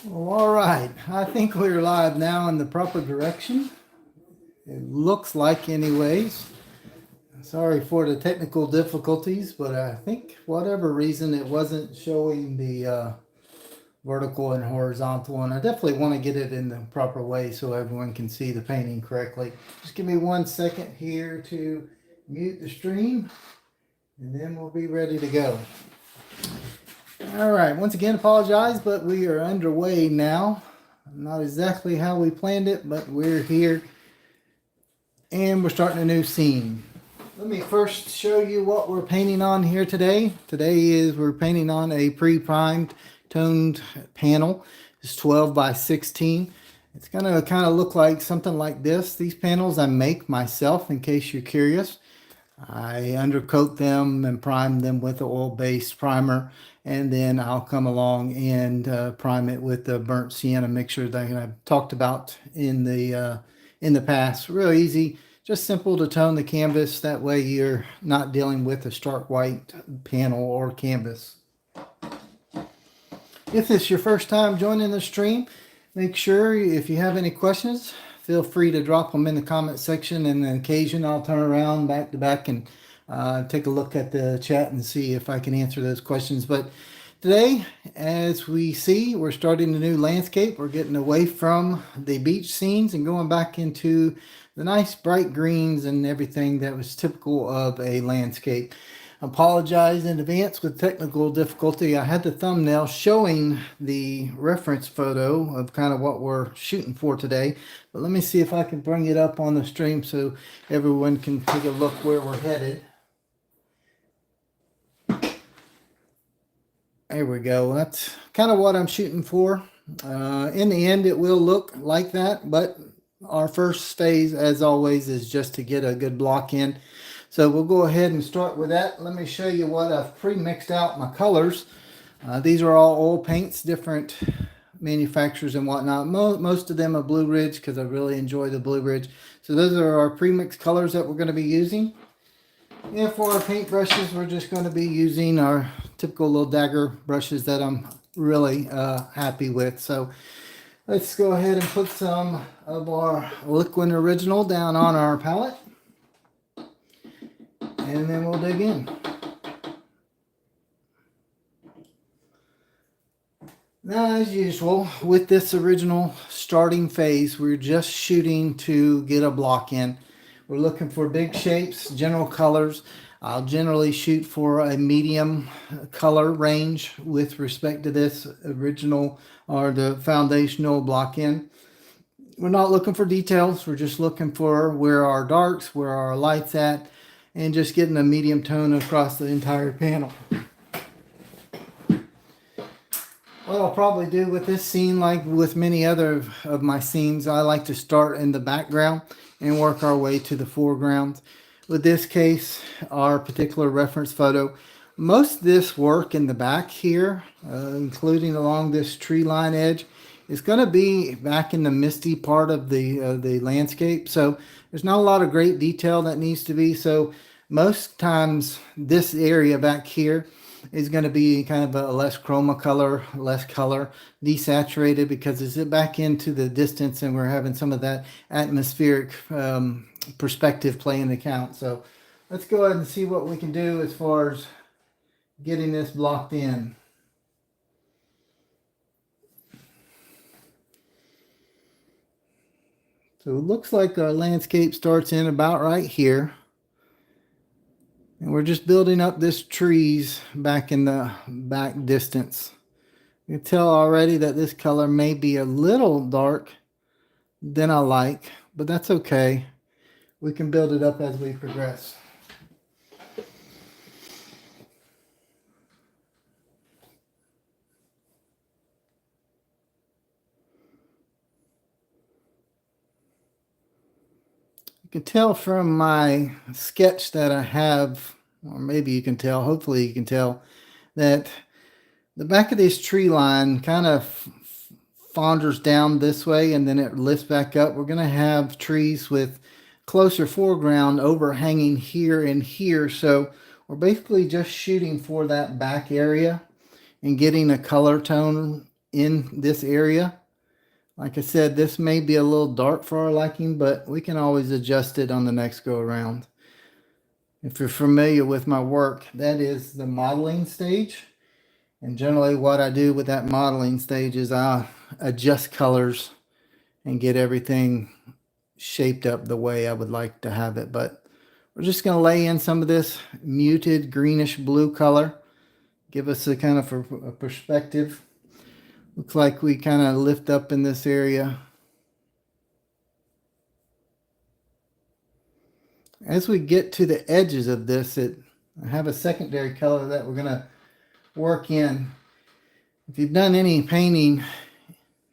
Well, all right. I think we're live now in the proper direction. It looks like, anyways. Sorry for the technical difficulties, but I think whatever reason it wasn't showing the vertical and horizontal, and I definitely want to get it in the proper way so everyone can see the painting correctly. Just give me 1 second here to mute the stream, and then we'll be ready to go. All right, once again, apologize, but we are underway now. Not exactly how we planned it, but we're here and we're starting a new scene. Let me first show you what we're painting on here today. We're painting on a pre-primed toned panel. It's 12 by 16. It's gonna kind of look like something like this. These panels I make myself, in case you're curious. I undercoat them and prime them with the oil-based primer, and then I'll come along and prime it with the burnt sienna mixture that I've talked about in the past. Real easy, just simple to tone the canvas. That way you're not dealing with a stark white panel or canvas. If this is your first time joining the stream, make sure if you have any questions, feel free to drop them in the comment section, and on occasion I'll turn around back to back and take a look at the chat and see if I can answer those questions. But today, as we see, we're starting a new landscape. We're getting away from the beach scenes and going back into the nice bright greens and everything that was typical of a landscape. Apologize in advance with technical difficulty. I had the thumbnail showing the reference photo of kind of what we're shooting for today, but let me see if I can bring it up on the stream so everyone can take a look where we're headed. There we go. That's kind of what I'm shooting for. In the end, it will look like that, but our first phase, as always, is just to get a good block in. So we'll go ahead and start with that. Let me show you what I've pre-mixed out my colors. These are all oil paints, different manufacturers and whatnot. Most of them are Blue Ridge because I really enjoy the Blue Ridge. So those are our pre-mixed colors that we're going to be using. And for our paint brushes, we're just going to be using our typical little dagger brushes that I'm really happy with. So let's go ahead and put some of our Liquid Original down on our palette. And then we'll dig in. Now, as usual, with this original starting phase, we're just shooting to get a block in. We're looking for big shapes, general colors. I'll generally shoot for a medium color range with respect to this original or the foundational block in. We're not looking for details. We're just looking for where our darks, where our lights at, and just getting a medium tone across the entire panel. What I'll probably do with this scene, like with many other of my scenes, I like to start in the background and work our way to the foreground. With this case, our particular reference photo, most of this work in the back here, including along this tree line edge, is going to be back in the misty part of the landscape. So there's not a lot of great detail that needs to be. So most times this area back here is going to be kind of a less chroma color, less color, desaturated, because it's back into the distance and we're having some of that atmospheric perspective play into account. So let's go ahead and see what we can do as far as getting this blocked in. So it looks like our landscape starts in about right here. And we're just building up this trees back in the back distance. You can tell already that this color may be a little dark than I like, but that's okay. We can build it up as we progress. You can tell from my sketch that I have, or maybe you can tell, hopefully you can tell, that the back of this tree line kind of fonders down this way and then it lifts back up. We're going to have trees with closer foreground overhanging here and here. So we're basically just shooting for that back area and getting a color tone in this area. Like I said, this may be a little dark for our liking, but we can always adjust it on the next go around. If you're familiar with my work, that is the modeling stage. And generally what I do with that modeling stage is I adjust colors and get everything shaped up the way I would like to have it. But we're just going to lay in some of this muted greenish blue color. Give us a kind of a perspective. Looks like we kind of lift up in this area. As we get to the edges of this, I have a secondary color that we're going to work in. If you've done any painting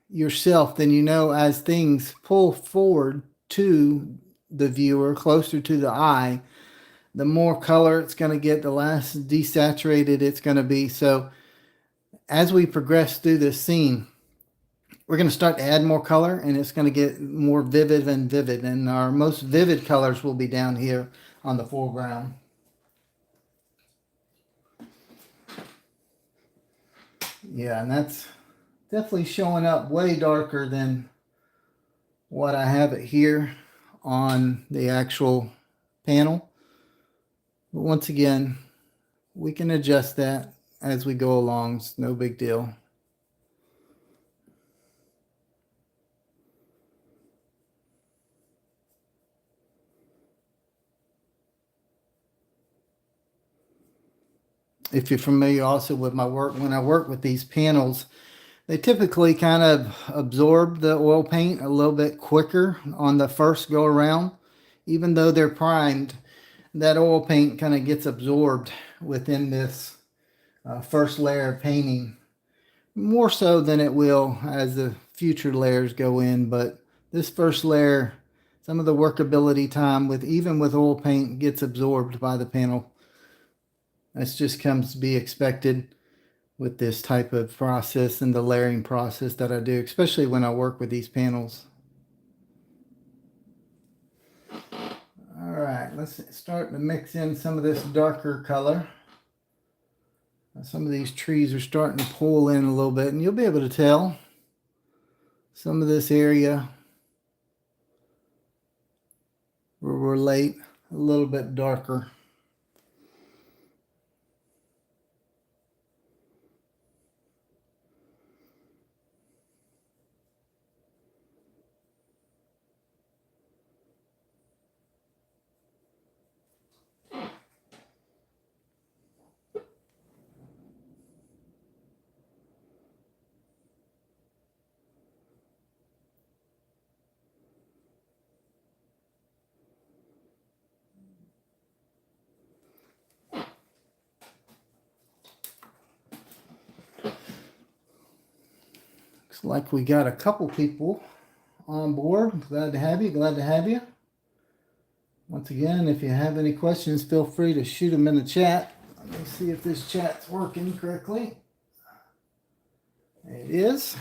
yourself, then you know as things pull forward to the viewer, closer to the eye, the more color it's going to get, the less desaturated it's going to be. So as we progress through this scene, we're going to start to add more color, and it's going to get more vivid and vivid. And our most vivid colors will be down here on the foreground. Yeah, and that's definitely showing up way darker than what I have it here on the actual panel. But once again, we can adjust that as we go along. It's no big deal. If you're familiar also with my work, when I work with these panels, they typically kind of absorb the oil paint a little bit quicker on the first go around. Even though they're primed, that oil paint kind of gets absorbed within this first layer of painting, more so than it will as the future layers go in. But this first layer, some of the workability time even with oil paint gets absorbed by the panel. That's just comes to be expected with this type of process and the layering process that I do, especially when I work with these panels. All right, let's start to mix in some of this darker color. Some of these trees are starting to pull in a little bit, and you'll be able to tell some of this area where we're late, a little bit darker. Looks like we got a couple people on board. Glad to have you. Glad to have you. Once again, if you have any questions, feel free to shoot them in the chat. Let me see if this chat's working correctly. It is.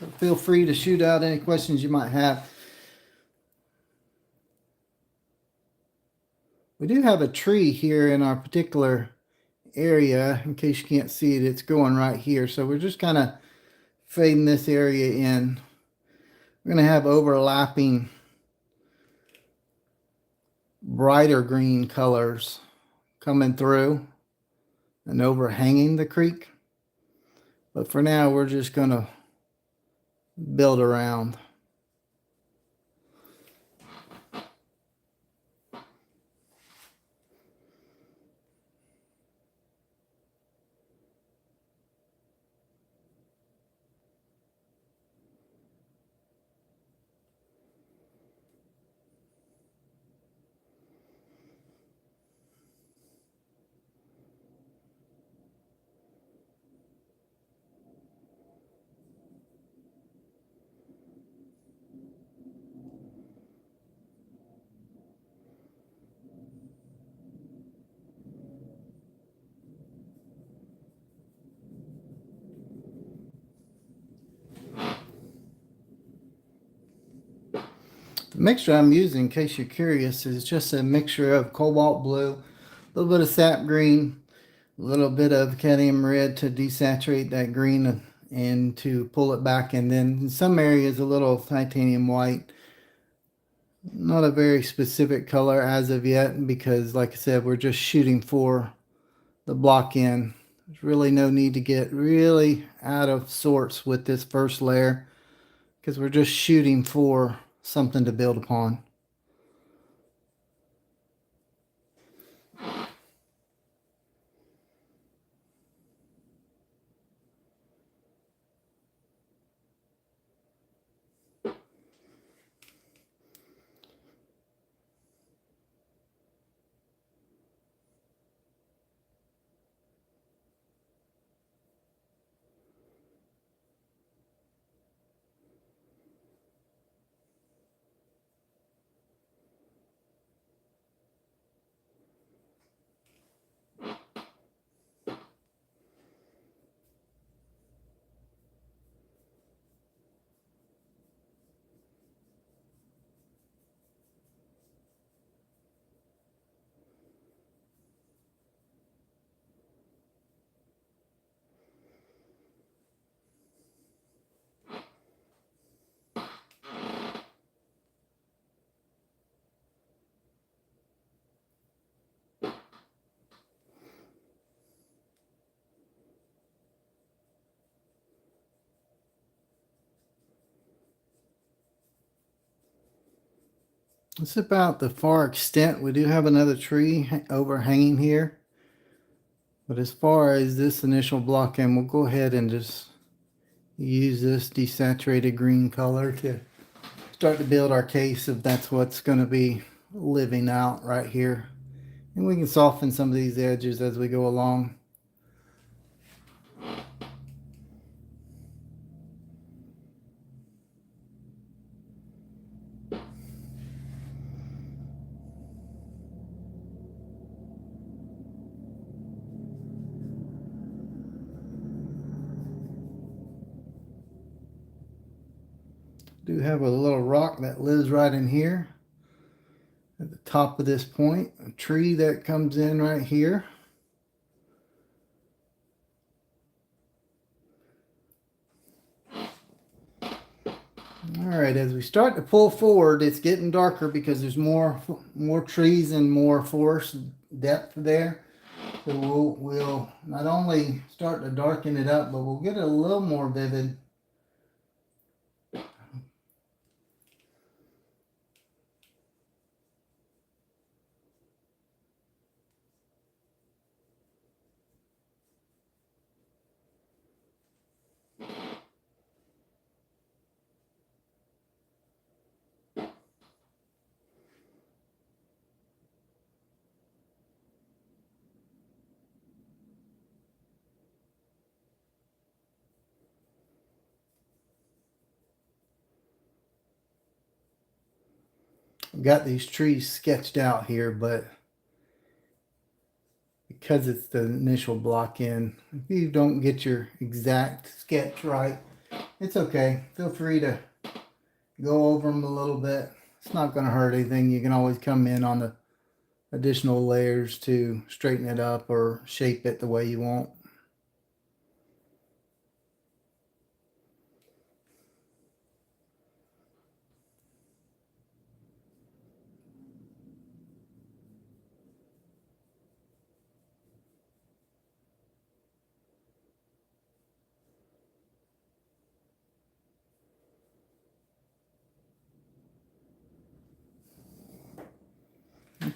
So feel free to shoot out any questions you might have. We do have a tree here in our particular area. In case you can't see it, it's going right here. So we're just kind of fading this area in. We're going to have overlapping brighter green colors coming through and overhanging the creek. But for now, we're just going to build around. The mixture I'm using, in case you're curious, is just a mixture of cobalt blue, a little bit of sap green, a little bit of cadmium red to desaturate that green and to pull it back, and then in some areas a little titanium white. Not a very specific color as of yet, because like I said, we're just shooting for the block in. There's really no need to get really out of sorts with this first layer, because we're just shooting for something to build upon. That's about the far extent. We do have another tree overhanging here. But as far as this initial block in, we'll go ahead and just use this desaturated green color to start to build our case, if that's what's going to be living out right here. And we can soften some of these edges as we go along. Do have a little rock that lives right in here at the top of this point, a tree that comes in right here. Alright, as we start to pull forward, it's getting darker because there's more trees and more forest depth there. So we'll not only start to darken it up, but we'll get it a little more vivid. I've got these trees sketched out here, but because it's the initial block in, if you don't get your exact sketch right, it's okay. Feel free to go over them a little bit. It's not going to hurt anything. You can always come in on the additional layers to straighten it up or shape it the way you want.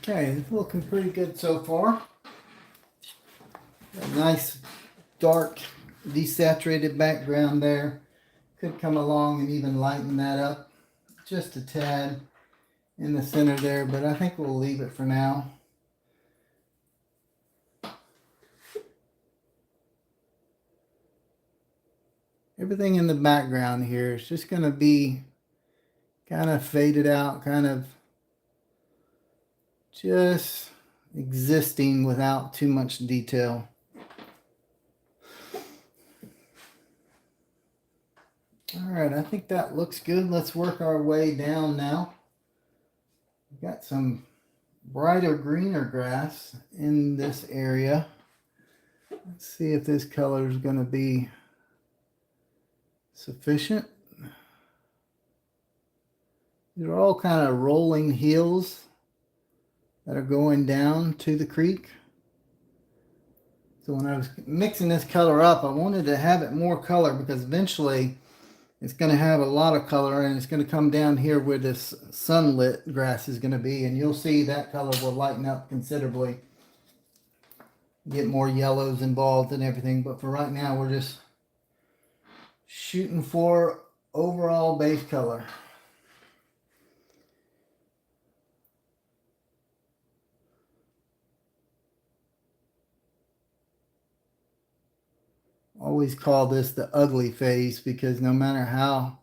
Okay, it's looking pretty good so far. A nice dark desaturated background there. Could come along and even lighten that up just a tad in the center there, but I think we'll leave it for now. Everything in the background here is just going to be kind of faded out, kind of just existing without too much detail. All right, I think that looks good. Let's work our way down now. We've got some brighter greener grass in this area. Let's see if this color is going to be sufficient. These are all kind of rolling hills that are going down to the creek. So when I was mixing this color up, I wanted to have it more color because eventually it's going to have a lot of color, and it's going to come down here where this sunlit grass is going to be, and you'll see that color will lighten up considerably. Get more yellows involved and everything, but for right now we're just shooting for overall base color. Always call this the ugly phase because no matter how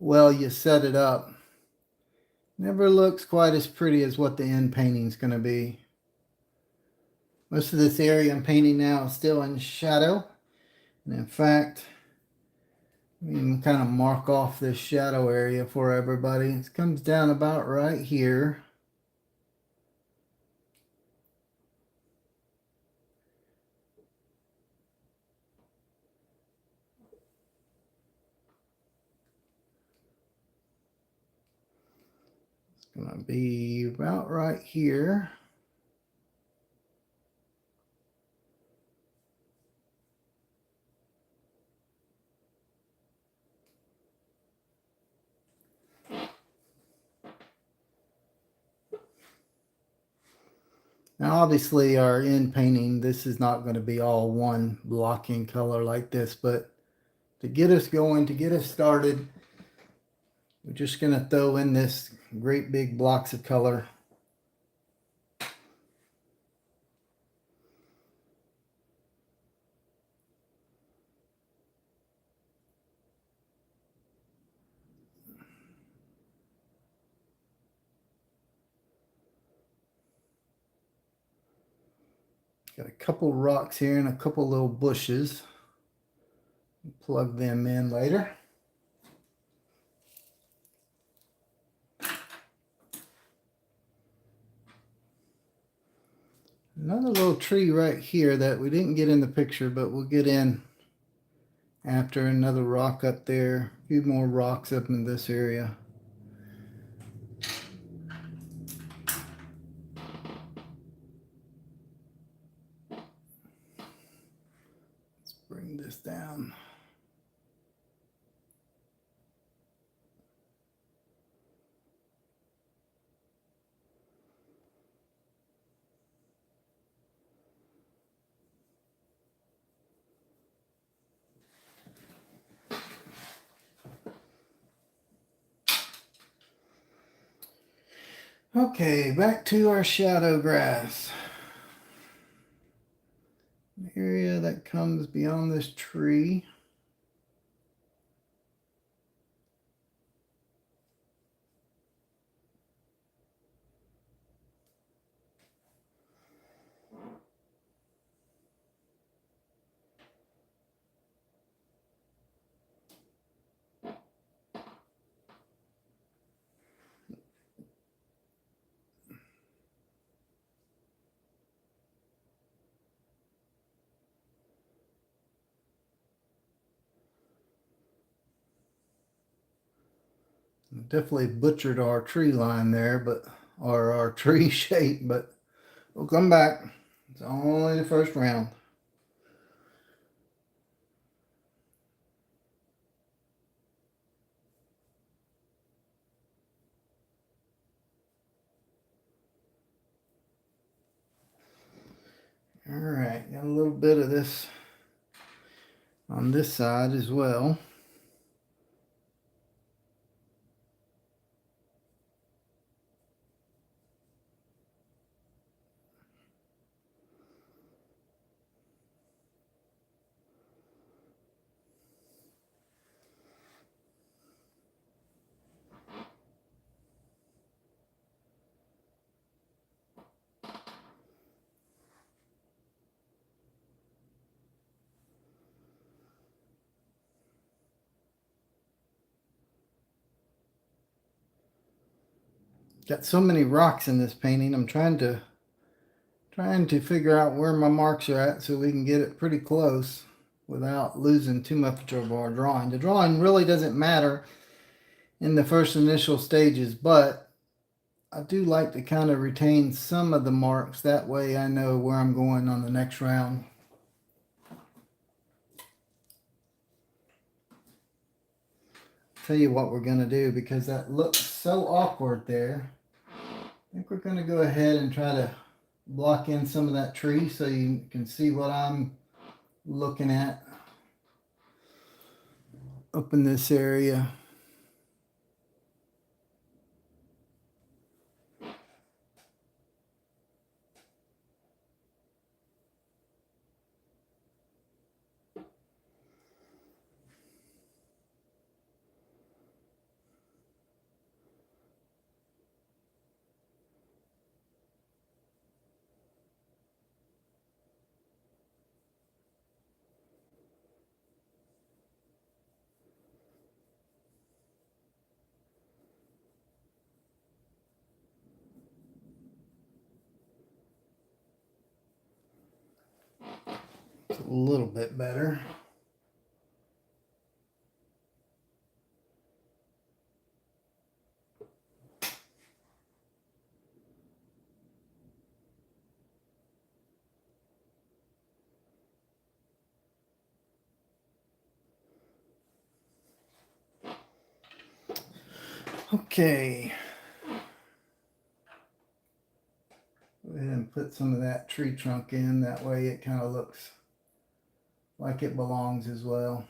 well you set it up, never looks quite as pretty as what the end painting is going to be. Most of this area I'm painting now is still in shadow, and in fact, we can kind of mark off this shadow area for everybody. It comes down about right here. It's going to be about right here. Now obviously our end painting, this is not going to be all one blocking color like this, but to get us going, to get us started, we're just going to throw in this great big blocks of color. Got a couple rocks here and a couple little bushes. Plug them in later. Another little tree right here that we didn't get in the picture, but we'll get in after. Another rock up there. A few more rocks up in this area. Let's bring this down. Okay, back to our shadow grass. The area that comes beyond this tree. Definitely butchered our tree line there, but or our tree shape, but we'll come back. It's only the first round. All right, got a little bit of this on this side as well. Got so many rocks in this painting. I'm trying to figure out where my marks are at so we can get it pretty close without losing too much of our drawing. The drawing really doesn't matter in the first initial stages, but I do like to kind of retain some of the marks. That way I know where I'm going on the next round. Tell you what we're going to do, because that looks so awkward there. I think we're going to go ahead and try to block in some of that tree so you can see what I'm looking at up in this area. It's a little bit better. Okay. Go ahead and put some of that tree trunk in. That way it kind of looks like it belongs as well.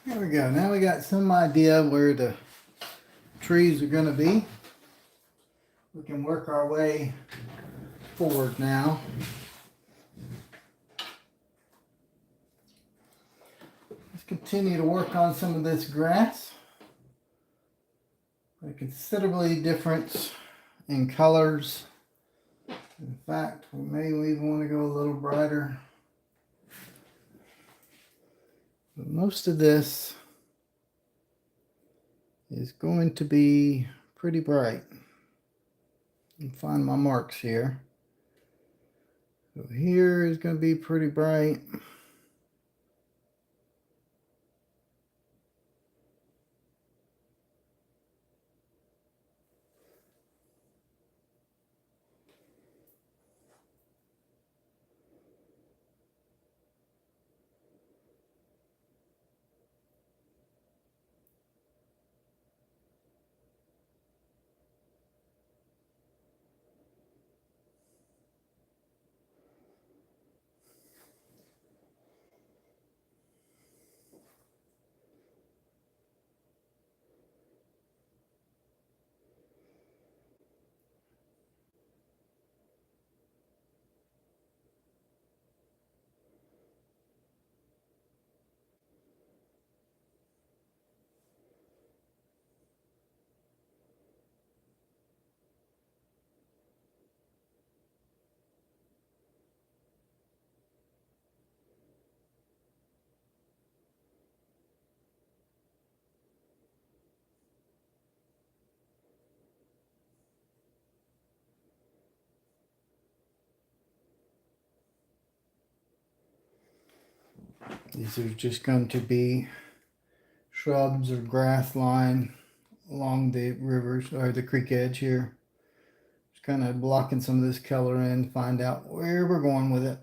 There we go. Now we got some idea where the trees are going to be. We can work our way forward now. Let's continue to work on some of this grass. A considerably difference in colors. In fact, we may even want to go a little brighter. But most of this is going to be pretty bright. You can find my marks here. So here is going to be pretty bright. These are just going to be shrubs or grass line along the rivers or the creek edge here. Just kind of blocking some of this color in, find out where we're going with it.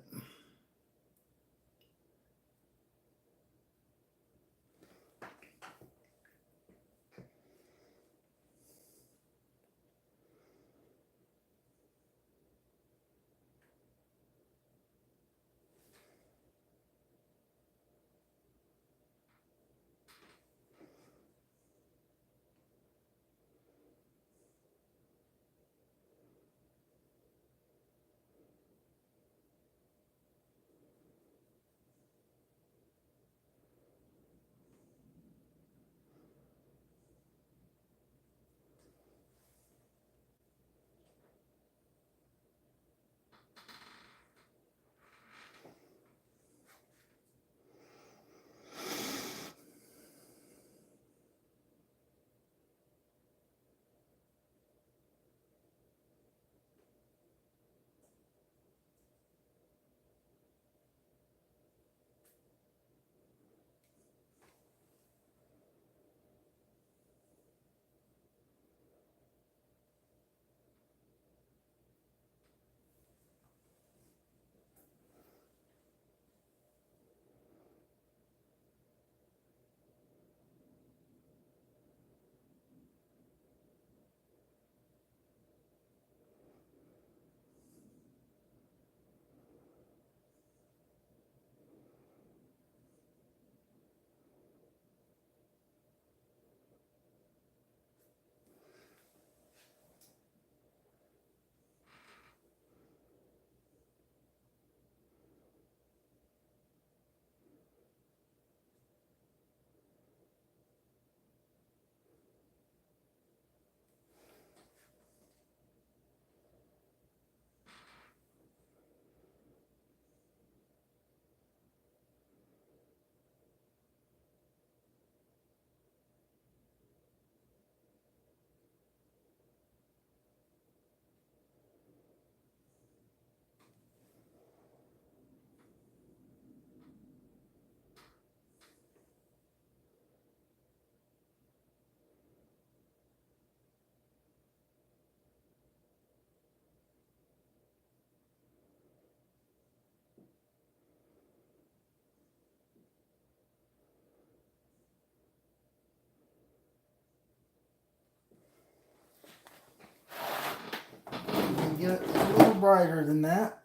Get it a little brighter than that.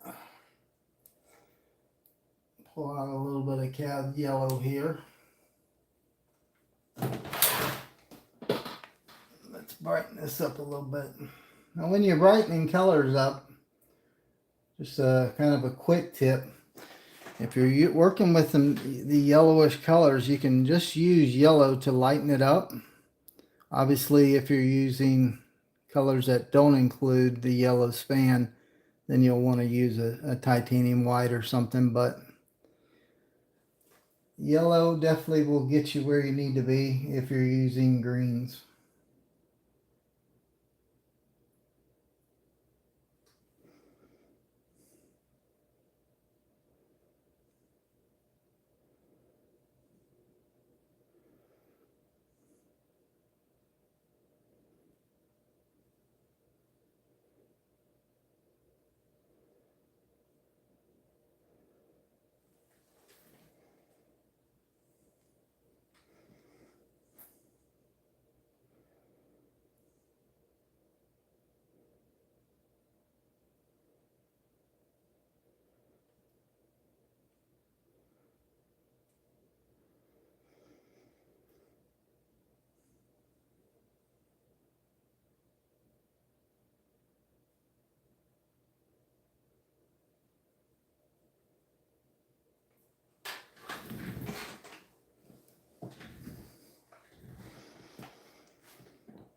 Pull out a little bit of cad yellow here. Let's brighten this up a little bit. Now when you're brightening colors up, just kind of a quick tip. If you're working with the yellowish colors, you can just use yellow to lighten it up. Obviously, if you're using colors that don't include the yellow span, then you'll want to use a titanium white or something, but yellow definitely will get you where you need to be if you're using greens.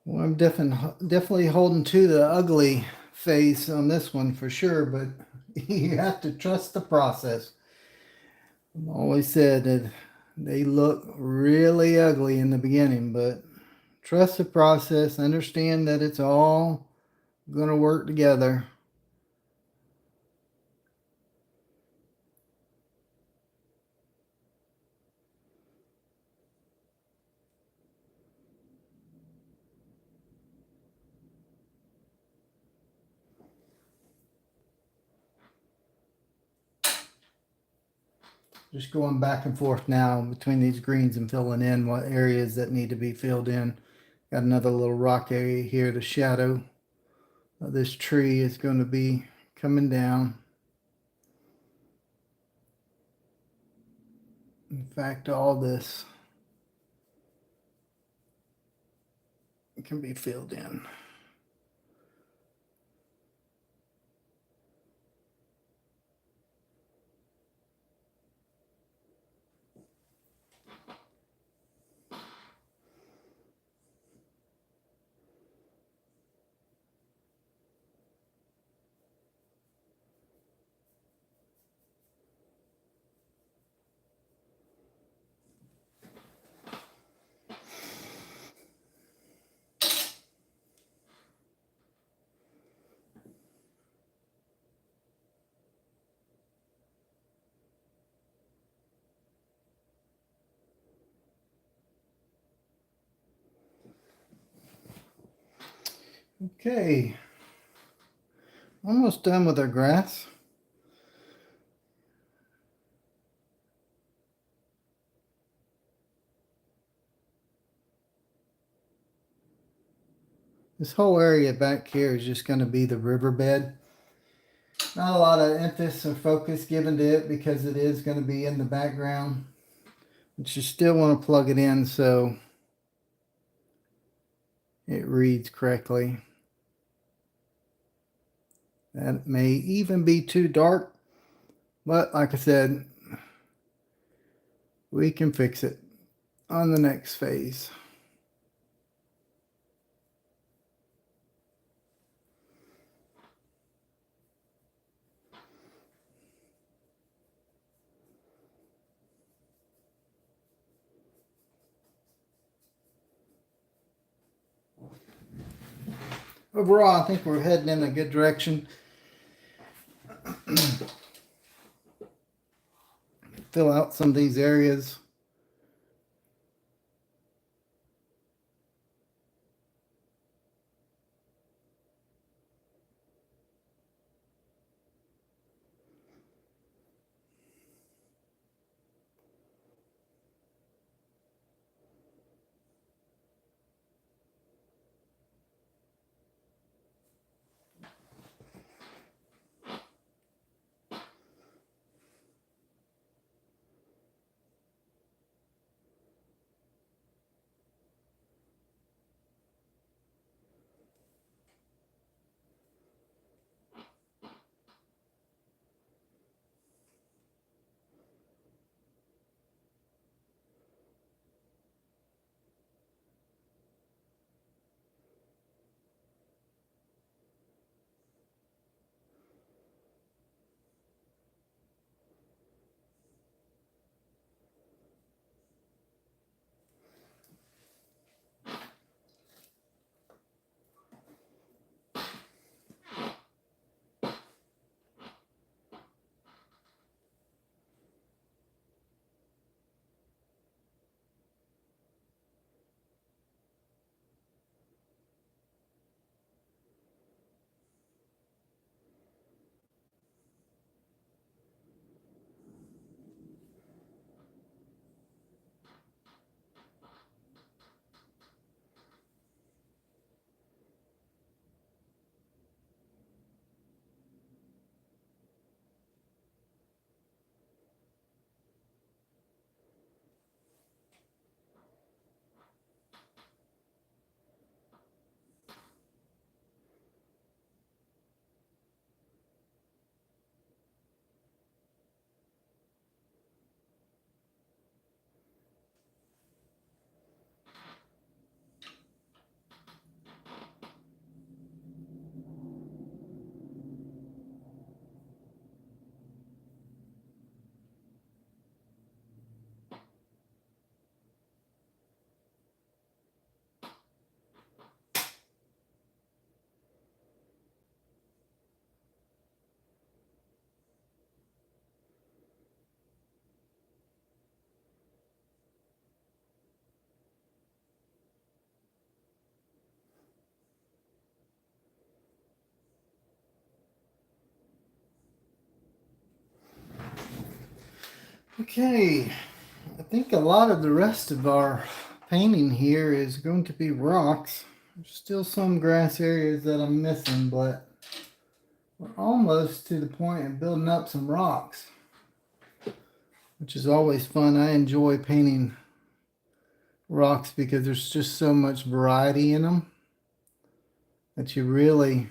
Well, I'm definitely holding to the ugly face on this one for sure, but you have to trust the process. I've always said that they look really ugly in the beginning, but trust the process, understand that it's all going to work together. Just going back and forth now between these greens and filling in what areas that need to be filled in. Got another little rock area here. The shadow of this tree is going to be coming down. In fact, all this can be filled in. Okay, almost done with our grass. This whole area back here is just going to be the riverbed. Not a lot of emphasis or focus given to it because it is going to be in the background. But you still want to plug it in so it reads correctly. That may even be too dark, but like I said, we can fix it on the next phase. Overall, I think we're heading in a good direction. Fill out some of these areas. Okay, I think a lot of the rest of our painting here is going to be rocks. There's still some grass areas that I'm missing, but we're almost to the point of building up some rocks, which is always fun. I enjoy painting rocks because there's just so much variety in them that you really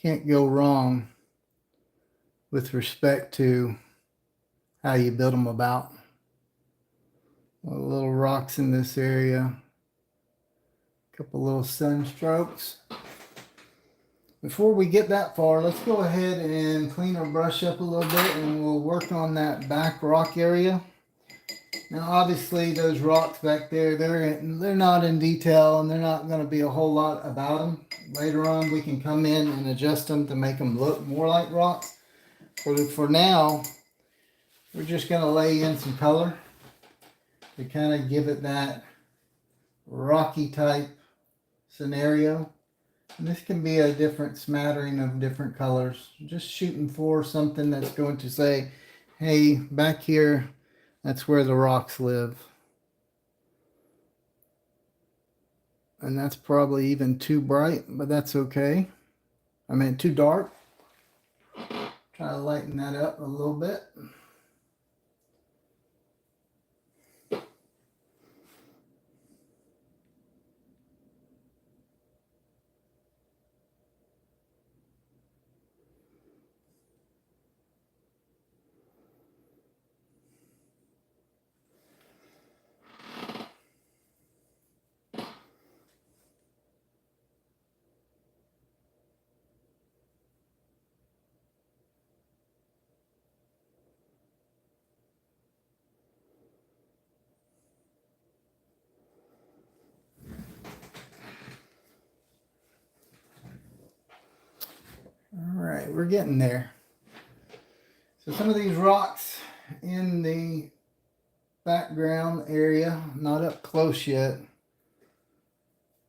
can't go wrong with respect to how you build them about. Little rocks in this area, a couple little sun strokes. Before we get that far, let's go ahead and clean our brush up a little bit and we'll work on that back rock area. Now obviously those rocks back there, they're not in detail and they're not going to be a whole lot about them. Later on we can come in and adjust them to make them look more like rocks. For now, we're just going to lay in some color to kind of give it that rocky type scenario. And this can be a different smattering of different colors. Just shooting for something that's going to say, hey, back here, that's where the rocks live. And that's probably even too bright, but that's okay. I mean, too dark. Try to lighten that up a little bit. All right, we're getting there. So some of these rocks in the background area, not up close yet.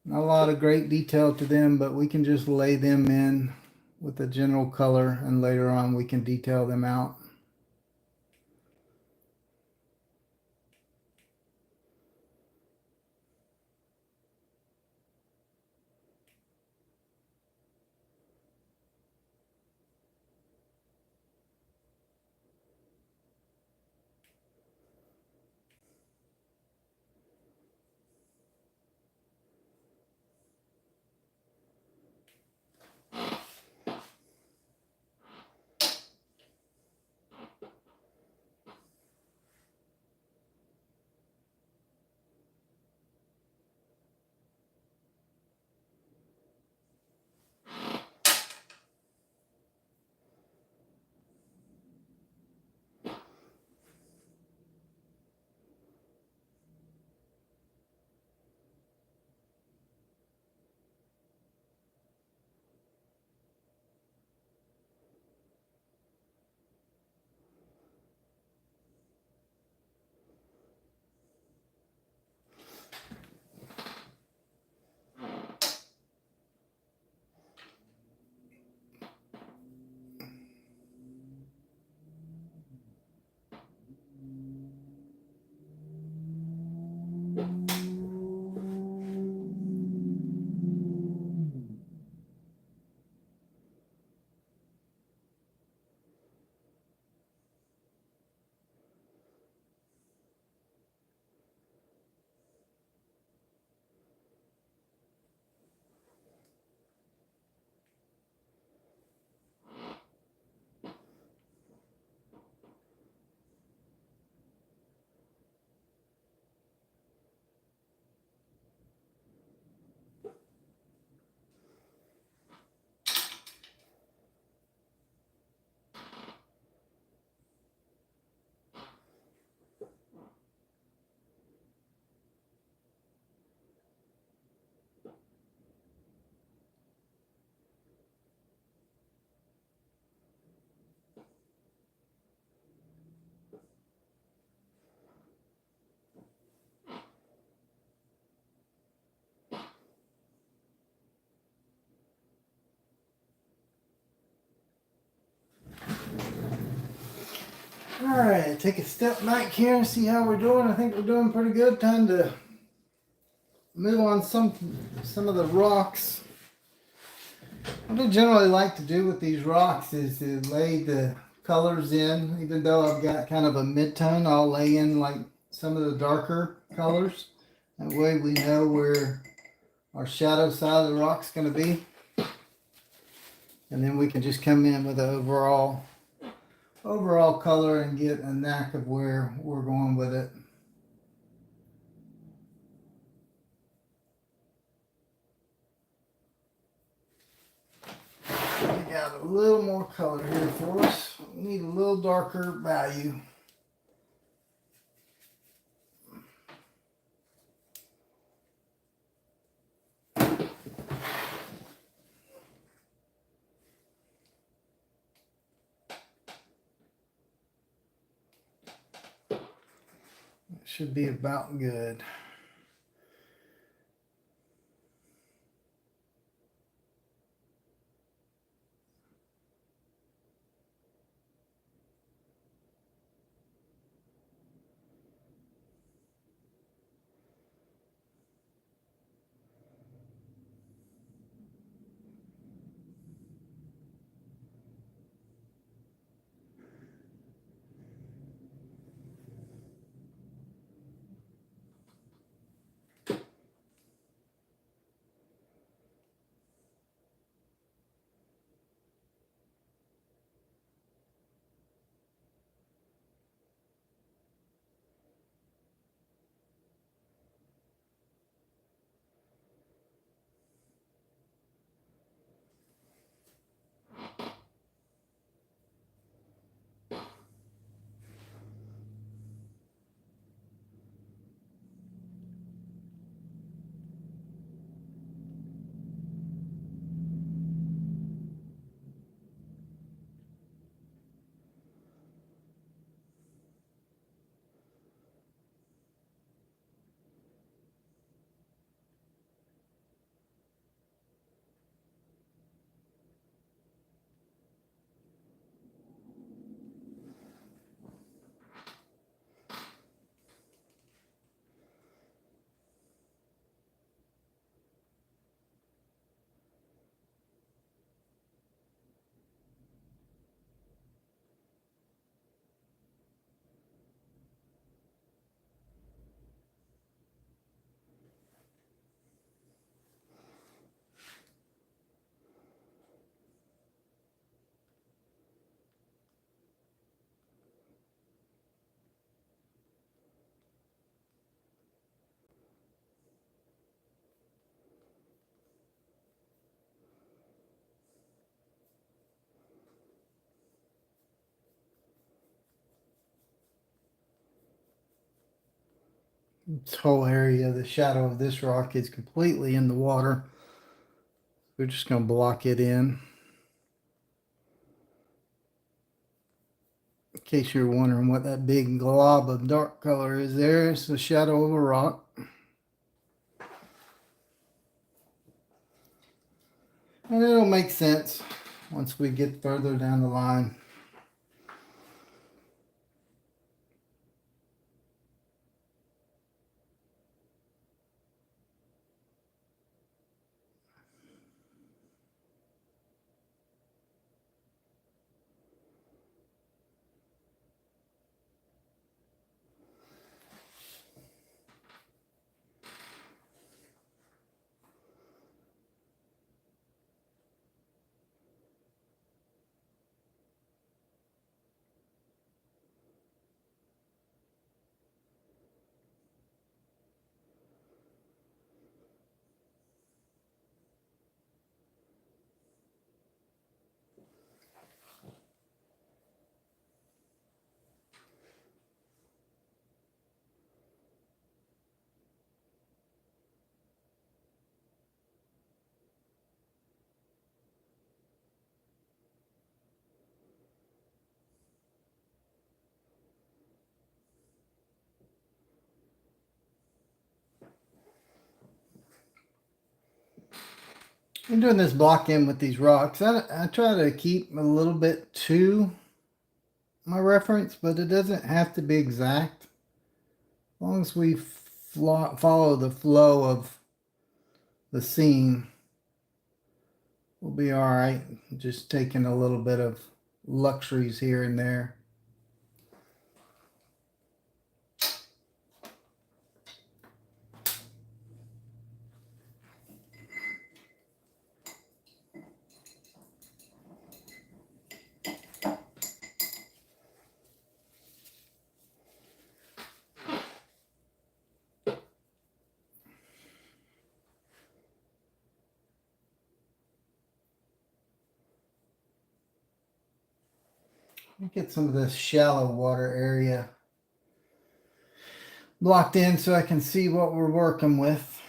Not a lot of great detail to them, but we can just lay them in with a general color and later on we can detail them out. Alright, take a step back here and see how we're doing. I think we're doing pretty good. Time to move on some of the rocks. What I generally like to do with these rocks is to lay the colors in. Even though I've got kind of a mid-tone, I'll lay in like some of the darker colors. That way we know where our shadow side of the rock's going to be. And then we can just come in with the overall color and get a knack of where we're going with it. We got a little more color here for us. We need a little darker value. Should be about good. This whole area, the shadow of this rock is completely in the water. We're just going to block it in case you're wondering what that big glob of dark color is there. It's the shadow of a rock. And it'll make sense once we get further down the line. I'm doing this block in with these rocks. I try to keep a little bit too my reference, but it doesn't have to be exact. As long as we follow the flow of the scene, we'll be all right. Just taking a little bit of luxuries here and there. Get some of this shallow water area blocked in so I can see what we're working with.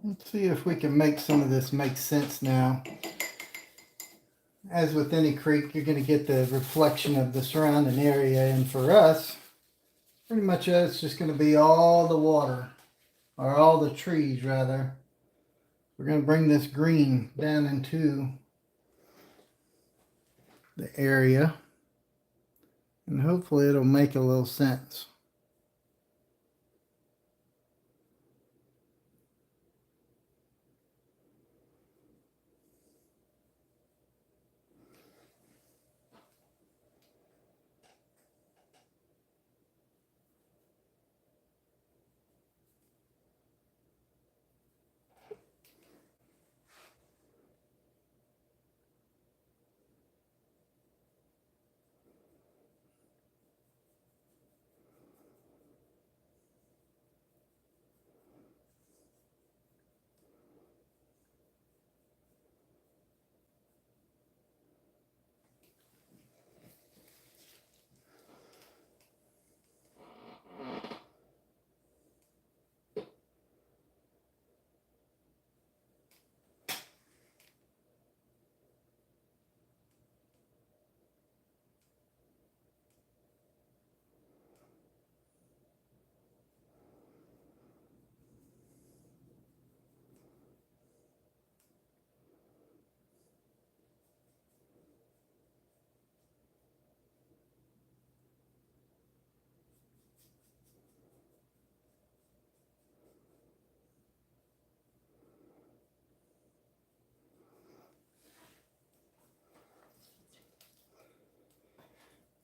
Let's see if we can make some of this make sense now. As with any creek, you're going to get the reflection of the surrounding area, and for us, pretty much it's just going to be all the water, or all the trees rather. We're going to bring this green down into the area, and hopefully it'll make a little sense.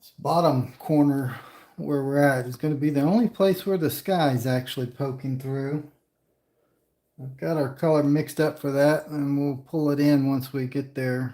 This bottom corner where we're at is going to be the only place where the sky is actually poking through. I've got our color mixed up for that, and we'll pull it in once we get there.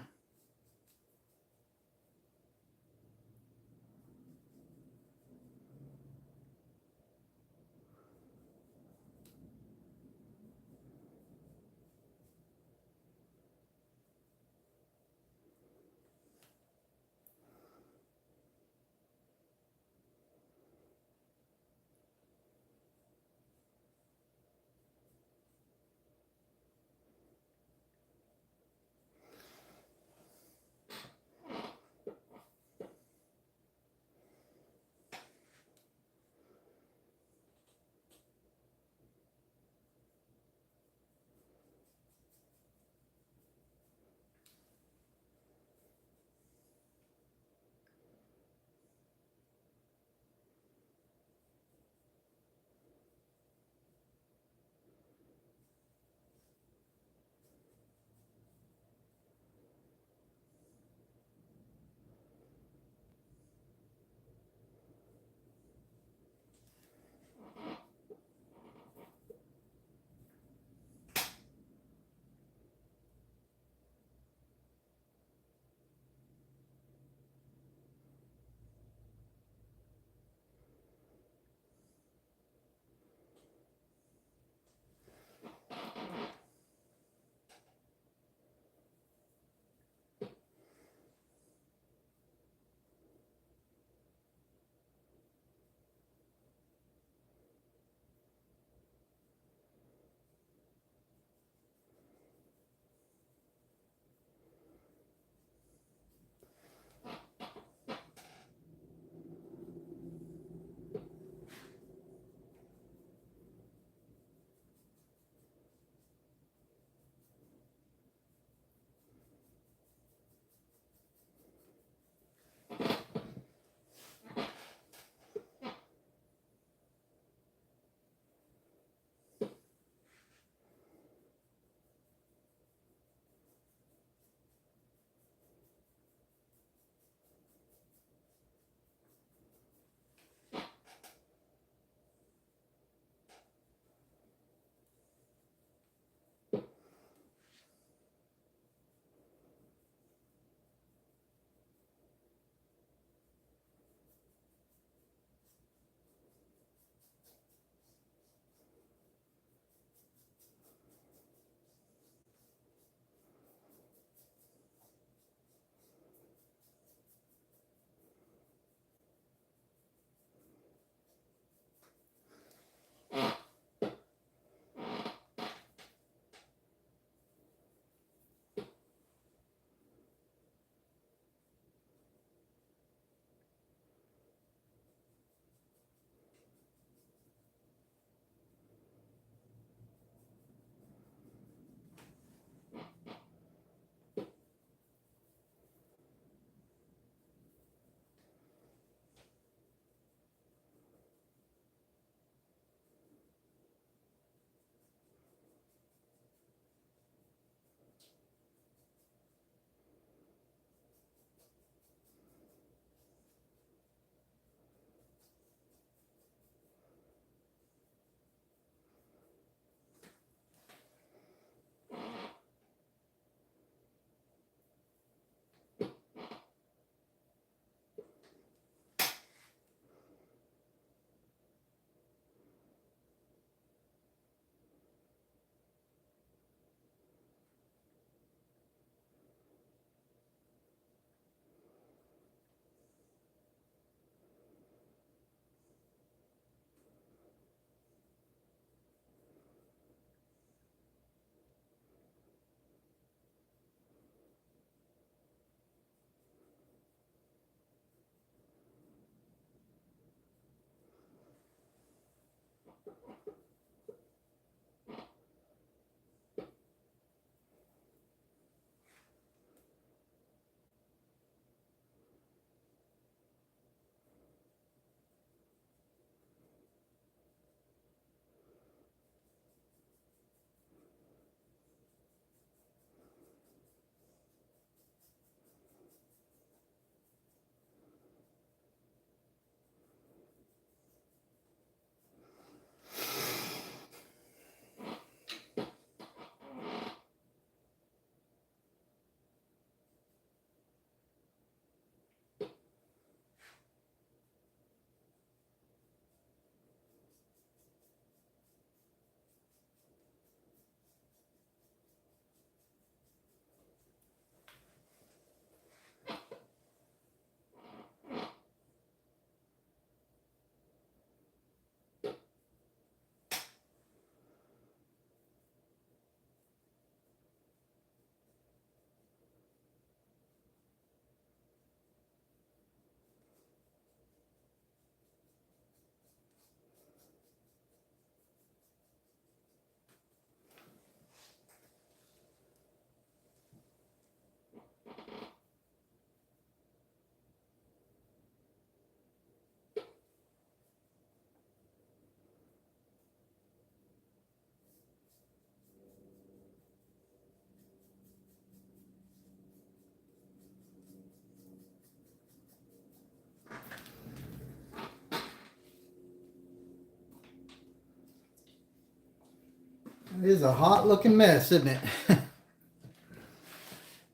It is a hot looking mess, isn't it?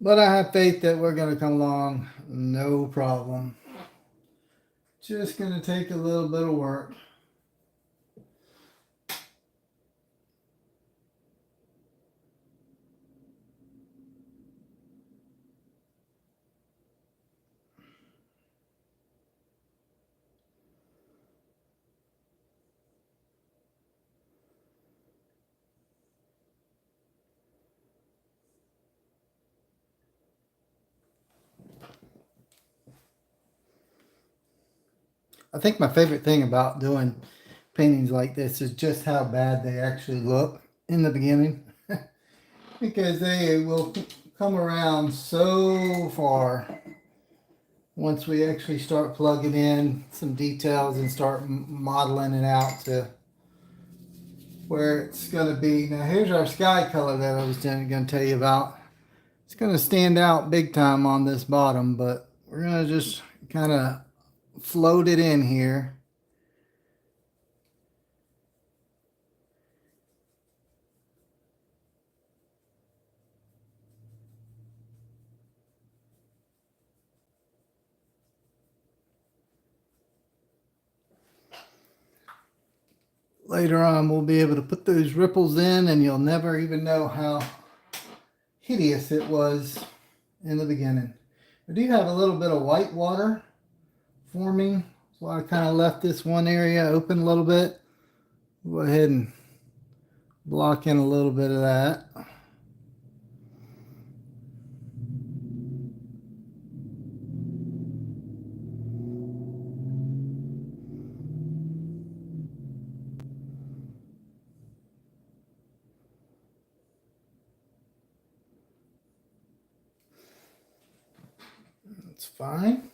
But I have faith that we're going to come along no problem. Just going to take a little bit of work. I think my favorite thing about doing paintings like this is just how bad they actually look in the beginning. Because they will come around so far once we actually start plugging in some details and start modeling it out to where it's going to be. Now here's our sky color that I was going to tell you about. It's going to stand out big time on this bottom, but we're going to just kind of float it in here. Later on, we'll be able to put those ripples in, and you'll never even know how hideous it was in the beginning. I do have a little bit of white water forming, so I kind of left this one area open a little bit. Go ahead and block in a little bit of that. That's fine.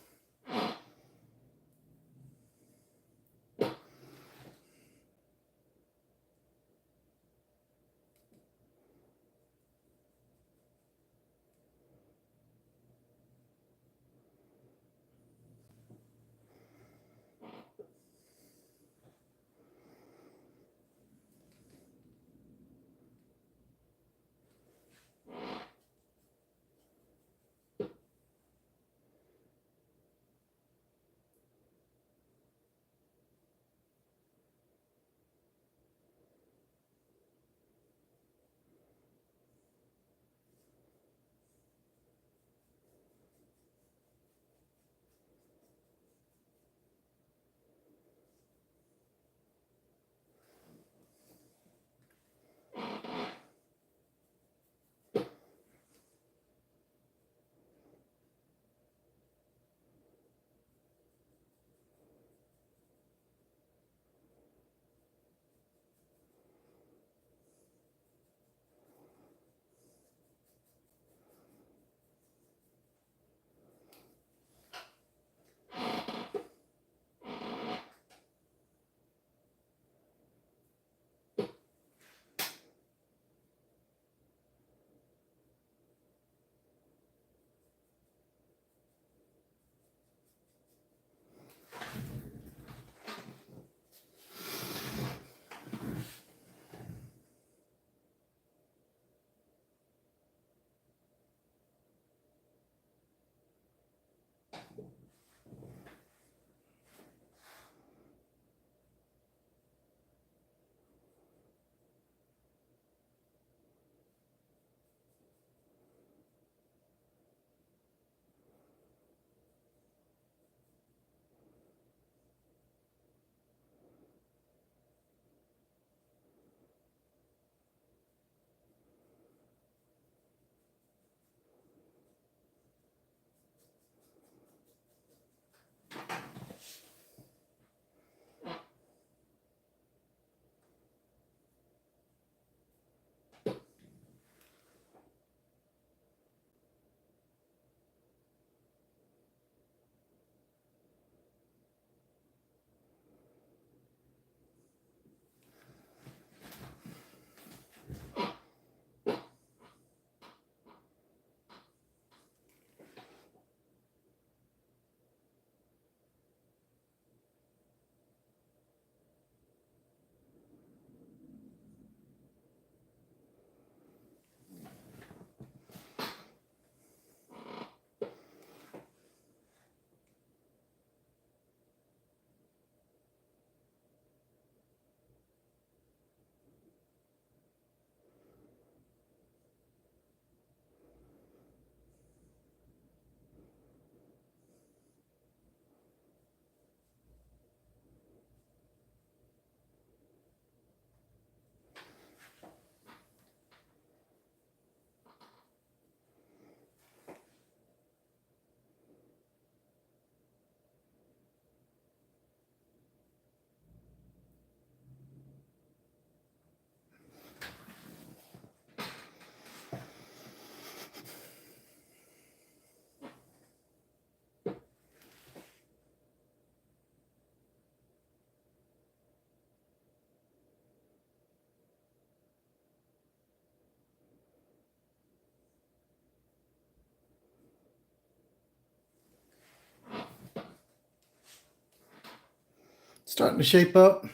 starting to shape up.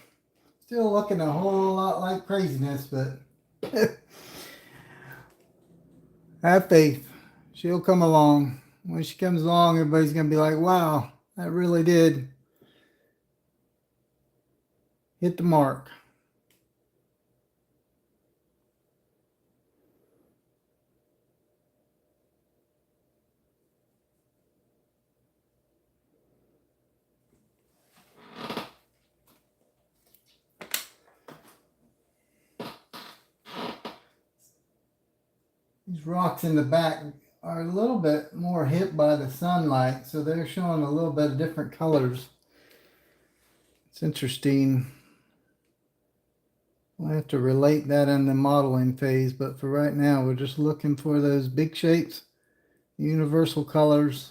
Still looking a whole lot like craziness, but have faith. She'll come along. When she comes along, everybody's going to be like, wow, that really did hit the mark. These rocks in the back are a little bit more hit by the sunlight, so they're showing a little bit of different colors. It's interesting. We'll have to relate that in the modeling phase, but for right now, we're just looking for those big shapes, universal colors.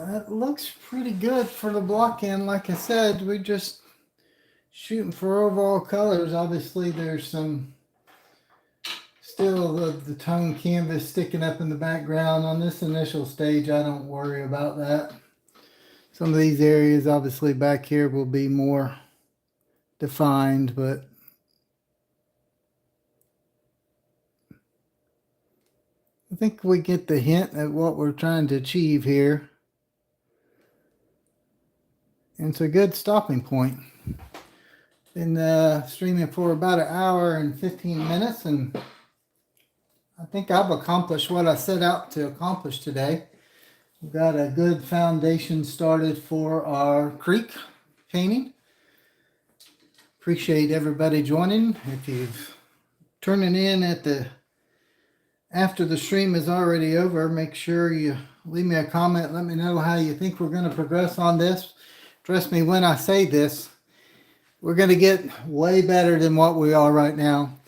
That looks pretty good for the block end. Like I said, we're just shooting for overall colors. Obviously, there's some still the tone canvas sticking up in the background. On this initial stage, I don't worry about that. Some of these areas, obviously, back here will be more defined, but I think we get the hint at what we're trying to achieve here. And it's a good stopping point. Been streaming for about an hour and 15 minutes, and I think I've accomplished what I set out to accomplish today. We've got a good foundation started for our creek painting. Appreciate everybody joining. If you've turning in after the stream is already over, make sure you leave me a comment. Let me know how you think we're going to progress on this. Trust me when I say this, we're going to get way better than what we are right now.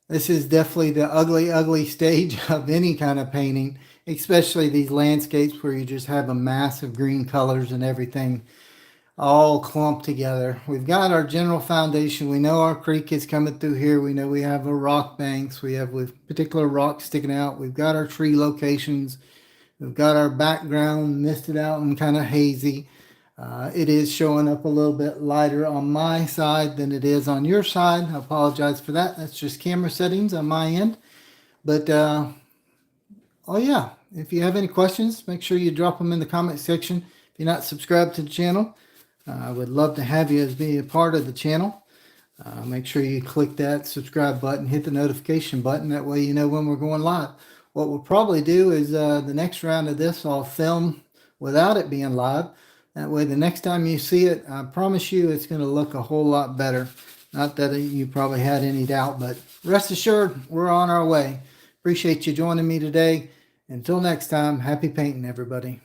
This is definitely the ugly stage of any kind of painting, especially these landscapes where you just have a mass of green colors and everything all clumped together. We've got our general foundation. We know our creek is coming through here. We know we have a rock banks. We have with particular rocks sticking out. We've got our tree locations. We've got our background misted out and kind of hazy. It is showing up a little bit lighter on my side than it is on your side. I apologize for that. That's just camera settings on my end. But, oh yeah, if you have any questions, make sure you drop them in the comment section. If you're not subscribed to the channel, I would love to have you as being a part of the channel. Make sure you click that subscribe button, hit the notification button. That way you know when we're going live. What we'll probably do is the next round of this I'll film without it being live. That way the next time you see it, I promise you it's going to look a whole lot better. Not that you probably had any doubt, but rest assured we're on our way. Appreciate you joining me today. Until next time, happy painting, everybody.